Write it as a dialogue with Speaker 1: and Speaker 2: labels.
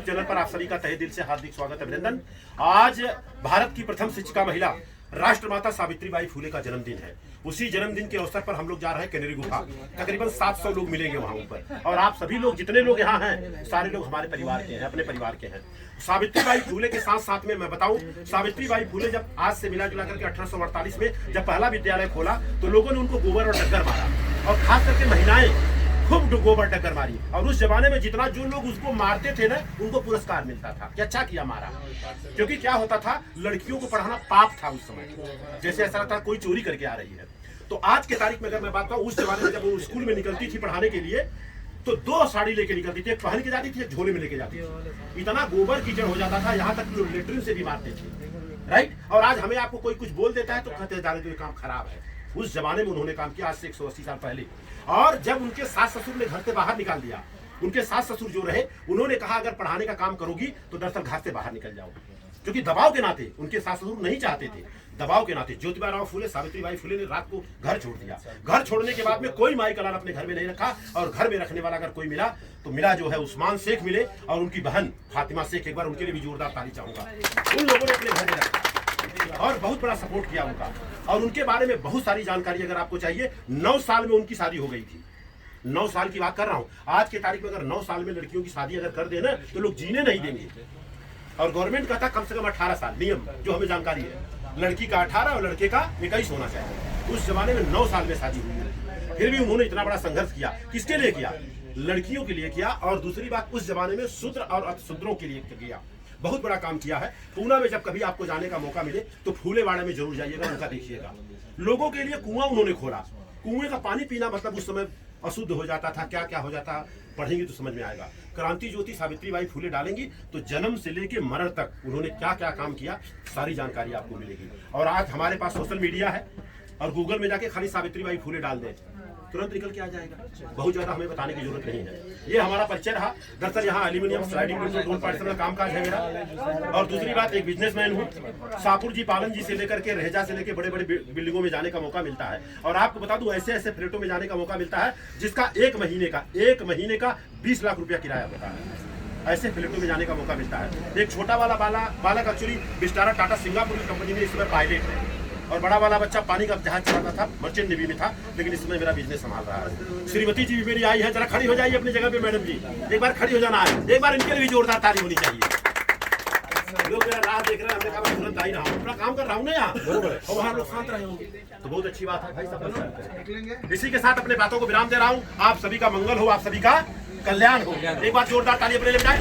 Speaker 1: Channel पर आप सभी का तहे दिल से हार्दिक स्वागत अभिनंदन। आज भारत की प्रथम शिक्षिका महिला राष्ट्रमाता सावित्रीबाई फुले का जन्मदिन है। उसी जन्मदिन के अवसर पर हम लोग जा रहे हैं कैनेरी गुफा। तकरीबन 700 लोग मिलेंगे वहां ऊपर, और आप सभी लोग जितने लोग यहाँ हैं सारे लोग हमारे परिवार के हैं, अपने परिवार के हैं। सावित्रीबाई फुले के साथ साथ में मैं बताऊं, सावित्रीबाई फुले जब आज से मिला जुला करके 1848 में जब पहला विद्यालय खोला तो लोगों ने उनको गोबर और डग्गर मारा, और खास करके महिलाएं खूब गोबर डग्गर मारी। और उस जमाने में जितना जो लोग उसको मारते थे ना, उनको पुरस्कार मिलता था कि अच्छा किया मारा। क्योंकि क्या होता था, लड़कियों को पढ़ाना पाप था उस समय, जैसे ऐसा लगता कोई चोरी करके आ रही है। तो आज के तारीख में अगर मैं बात करूं, उस जमाने में जब वो स्कूल में निकलती थी पढ़ाने के लिए तो 2 साड़ी लेके निकलती थी, एक पहन के जाती थी, एक झोले में लेके जाती थी। इतना गोबर कीचड़ हो जाता था, यहाँ तक लोग लेटरिन से भी मारते थे, राइट। और आज हमें आपको कोई कुछ बोल देता है तो कहते हैं ये काम खराब है। उस जमाने में उन्होंने काम किया, आज से 180 साल पहले। और जब उनके सास ससुर ने घर से बाहर निकाल दिया, उनके सास ससुर जो रहे, उन्होंने कहा अगर पढ़ाने का काम करोगी तो दरअसल घर से बाहर निकल जाओ। क्योंकि दबाव के नाते उनके सास ससुर नहीं चाहते थे, दबाव के नाते ज्योतिबा फुले सावित्रीबाई फुले ने रात को घर छोड़ दिया। घर छोड़ने के बाद में कोई माई का लाल अपने घर में नहीं रखा, और घर में रखने वाला अगर कोई मिला तो मिला जो है उस्मान शेख मिले, और उनकी बहन फातिमा शेख। एक बार उनके लिए भी जोरदार ताली चाहूंगा। उन लोगों ने अपने घर में रखा और बहुत बड़ा सपोर्ट किया उनका। और उनके बारे में बहुत सारी जानकारी अगर आपको चाहिए, 9 साल में उनकी शादी हो गई थी। 9 साल की बात कर रहा हूं। आज के तारीख में अगर 9 साल में लड़कियों की शादी अगर कर देना तो लोग जीने नहीं देंगे। और गवर्नमेंट का था कम से कम 18 साल नियम, जो हमें जानकारी है। लड़की का 18 और लड़के का 21 होना चाहिए। उस जमाने में 9 साल में शादी हुई, फिर भी उन्होंने इतना बड़ा संघर्ष किया। किसके लिए किया? लड़कियों के लिए किया। और दूसरी बात, उस जमाने में शूद्र और अतिशूद्रों के लिए किया। बहुत बड़ा काम किया है। पूना में जब कभी आपको जाने का मौका मिले तो फूलेवाड़ा में जरूर जाइएगा, उनका देखिएगा। लोगों के लिए कुआं उन्होंने खोला। कुएं का पानी पीना मतलब उस समय अशुद्ध हो जाता था, क्या क्या हो जाता, पढ़ेंगे तो समझ में आएगा। क्रांति ज्योति सावित्रीबाई फुले डालेंगी तो जन्म से लेके मरण तक उन्होंने क्या क्या काम किया, सारी जानकारी आपको मिलेगी। और आज हमारे पास सोशल मीडिया है, और गूगल में जाके खाली सावित्रीबाई फुले डाल दें, तुरंत निकल के आ जाएगा। बहुत ज्यादा हमें बताने की जरूरत नहीं है। ये हमारा परिचय रहा। दरअसल यहाँ एल्यूमिनियम स्लाइडिंग डोर पार्टीशन का कामकाज है मेरा। और दूसरी बात, एक बिजनेसमैन हूँ। शाहपुर जी, पालन जी से लेकर के रहेजा से लेकर बड़े बड़े बिल्डिंगों में जाने का मौका मिलता है। और आपको बता दूं, ऐसे ऐसे फ्लैटों में जाने का मौका मिलता है जिसका एक महीने का 20 लाख रुपया किराया होता है। ऐसे फ्लैटों में जाने का मौका मिलता है। एक छोटा वाला बालक एक्चुअली विस्टारा टाटा सिंगापुर की कंपनी में इस समय पायलट है, और बड़ा वाला बच्चा पानी का जहाज चलाता था, मर्चेंट नेवी में था, लेकिन इस समय मेरा बिजनेस संभाल रहा है। श्रीमती जी भी मेरी आई है, जरा खड़ी हो जाइए अपनी जगह पे मैडम जी, एक बार खड़ी हो जाना है। एक बार इनके लिए भी जोरदार ताली होनी चाहिए। लोग मेरा राह देख रहे हैं, हमने कहा तुरंत आई रहा हूँ, अपना काम कर रहा हूँ ना यहाँ, और वहाँ लोग शांत रहे होंगे तो बहुत अच्छी बात है भाई साहब। इसी के साथ अपने बातों को विराम दे रहा हूँ। आप सभी का मंगल हो, आप सभी का कल्याण हो। एक बार जोरदार ताली अपने लिए बजाएं।